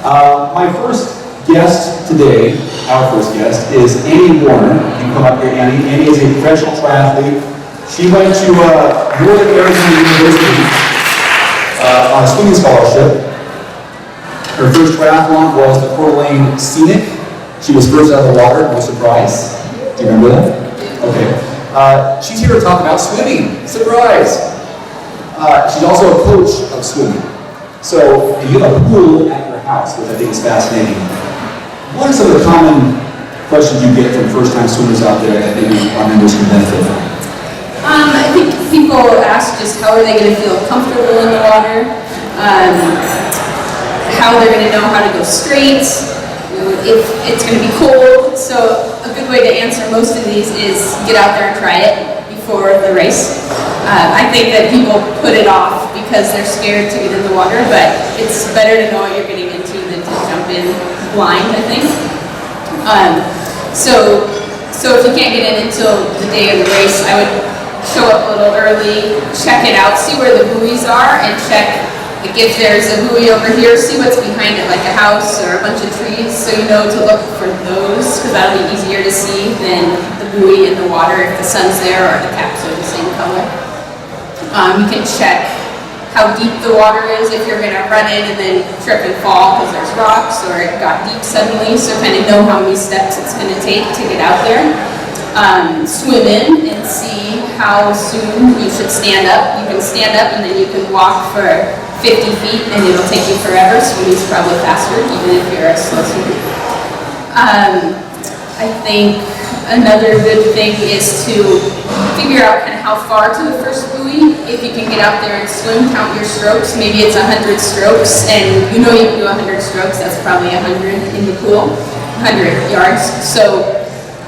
My first guest today, our first guest, is Annie Warner. You can come up here, Annie. Annie is a professional triathlete. She went to Dave Erickson University on a swimming scholarship. Her first triathlon was the Coeur d'Alene Scenic. She was first out of the water, no surprise. Do you remember that? Okay. She's here to talk about swimming. Surprise! She's also a coach of swimming. So, and you have a pool at your house, which I think is fascinating. What are some of the common questions you get from first-time swimmers out there that maybe our members can benefit from? I think people ask just how are they going to feel comfortable in the water, how they're going to know how to go straight, if it's going to be cold. So a good way to answer most of these is get out there and try it before the race. I think that people put it off because they're scared to get in the water, but it's better to know what you're getting into than to jump in blind, I think. So if you can't get in until the day of the race, I would show up a little early, check it out, see where the buoys are, and check if there's a buoy over here, see what's behind it, like a house or a bunch of trees, so you know to look for those, because that'll be easier to see than the buoy in the water if the sun's there or the caps are the same color. You can check how deep the water is if you're going to run in and then trip and fall because there's rocks or it got deep suddenly, so kind of know how many steps it's going to take to get out there. Swim in and see how soon you should stand up. You can stand up and then you can walk for 50 feet and it'll take you forever. Swimming's probably faster even if you're a slow swimmer. I think another good thing is to figure out kind of how far to the first buoy. If you can get out there and swim, count your strokes. Maybe it's 100 strokes and you know you can do 100 strokes, that's probably 100 in the pool, 100 yards. So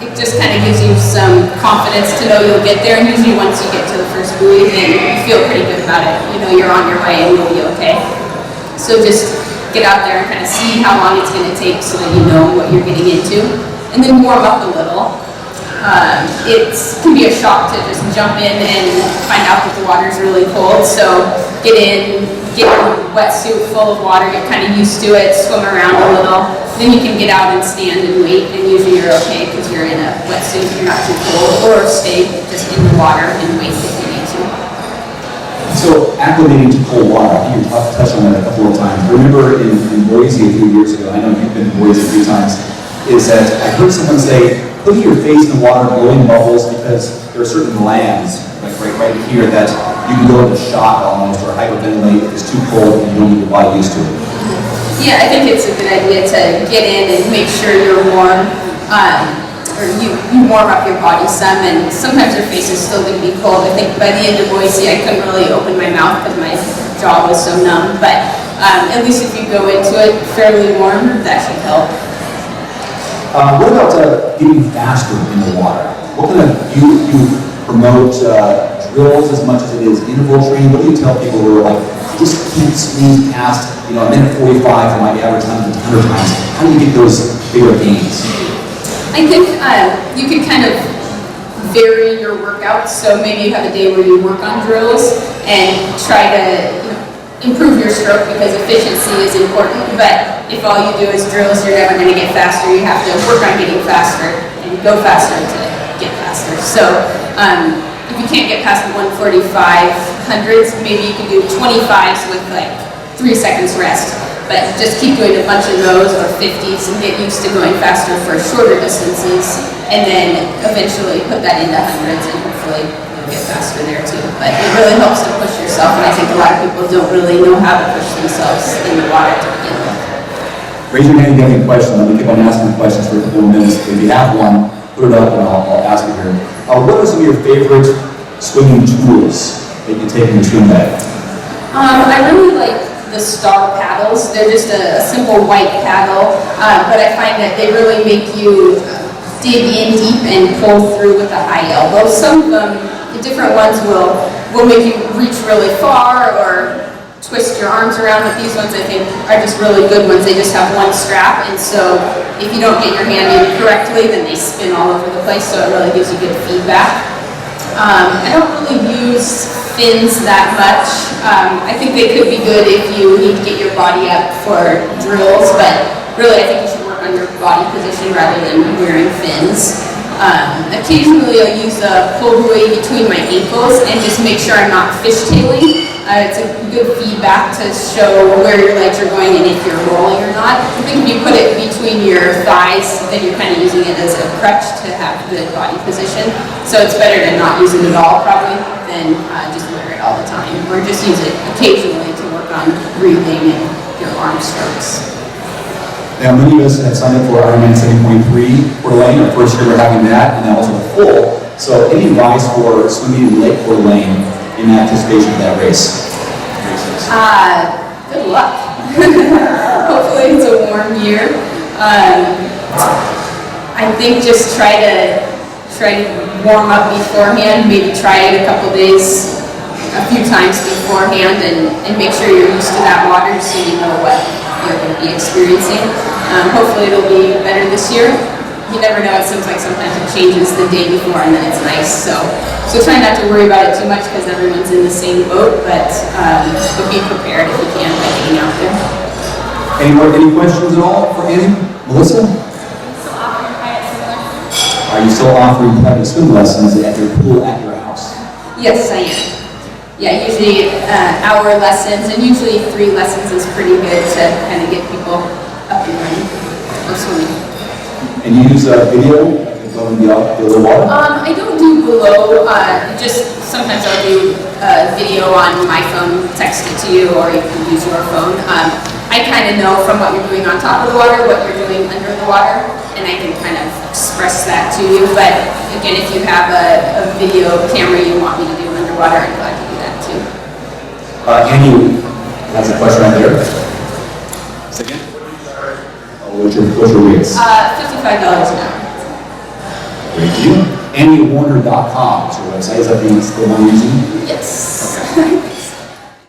it just kind of gives you some confidence to know you'll get there, and usually once you get to the first buoy, then you feel pretty good about it. You know you're on your way and you'll be okay. So just get out there and kind of see how long it's going to take so that you know what you're getting into. And then warm up a little. It can be a shock to just jump in and find out that the water's really cold. So get in, get a wetsuit full of water, get kind of used to it, swim around a little. Then you can get out and stand and wait, and usually you're okay because you're in a wetsuit, you're not too cold, or stay just in the water and wait if you need to. So acclimating to cold water, I think you touched on that a couple of times. I remember in Boise a few years ago, I know you've been in Boise a few times, is that I heard someone say, put your face in the water, blowing bubbles, because there are certain lands, like right here, that you can go into shock almost, or hyperventilate if it's too cold and you don't get your body used to it. Yeah, I think it's a good idea to get in and make sure you're warm, or you warm up your body some, and sometimes your face is still going to be cold. I think by the end of Boise, I couldn't really open my mouth because my jaw was so numb, but at least if you go into it fairly warm, that should help. What about getting faster in the water? What kind of, you promote drills as much as it is interval training? What do you tell people who are like, I just can't squeeze past, a minute 45 for my average time to 100 times? How do you get those bigger gains? I think you can kind of vary your workouts. So maybe you have a day where you work on drills and try to improve your stroke because efficiency is important. But if all you do is drills, you're never going to get faster. You have to work on getting faster and go faster to get faster. So if you can't get past the 145 hundreds, maybe you can do 25s with like 3 seconds rest. But just keep doing a bunch of those or 50s and get used to going faster for shorter distances, and then eventually put that into hundreds and hopefully you'll get faster there too. But it really helps to push yourself, and I think a lot of people don't really know how to push themselves in the water to begin with. Raise your hand if you have any questions. Let me keep on asking questions for a couple of minutes. If you have one, put it up and I'll ask it here. What are some of your favorite swimming tools that you take in your swim bag? I really like the Star paddles. They're just a simple white paddle, but I find that they really make you dig in deep and pull through with a high elbow. Some of them, the different ones will make you reach really far or twist your arms around, but these ones I think are just really good ones. They just have one strap, and so if you don't get your hand in correctly, then they spin all over the place, so it really gives you good feedback. I don't really use fins that much. I think they could be good if you need to get your body up for drills, but really I think you should work on your body position rather than wearing fins. Occasionally I'll use a pull buoy between my ankles and just make sure I'm not fishtailing. It's a good feedback to show where your legs are going and if you're rolling or not. I think if you put it between your thighs, then you're kind of using it as a crutch to have good body position. So it's better to not use it at all probably than just wear it all the time. Or just use it occasionally to work on breathing and your arm strokes. Now, many of us have signed up for Ironman 70.3 Coeur d'Alene. Our first year we're having that, and then also the full. So, any advice for swimming in Lake Coeur d'Alene in anticipation of that race? Good luck. Hopefully it's a warm year. I think just try to warm up beforehand. Maybe try it a couple days, a few times beforehand, and make sure you're used to that water so you know what you're going to be experiencing. Hopefully it'll be better this year. You never know, it seems like sometimes it changes the day before and then it's nice. So try not to worry about it too much because everyone's in the same boat, but be prepared if you can by getting out there. Any questions at all for Annie? Melissa? Are you still offering private swim lessons at your pool at your house? Yes, I am. Yeah, usually hour lessons, and usually 3 lessons is pretty good to kind of get people up and running or swimming. And you use video above and below water? I don't do below, just sometimes I'll do video on my phone, text it to you, or you can use your phone. I kind of know from what you're doing on top of the water, what you're doing under the water, and I can kind of express that to you. But again, if you have a video camera you want me to do underwater, I'm glad to do that too. Annie has a question right there. Second? What's your rates? $55 an hour. Thank you. AnnieWarner.com is your website. Is that the one you're using? Yes. Okay.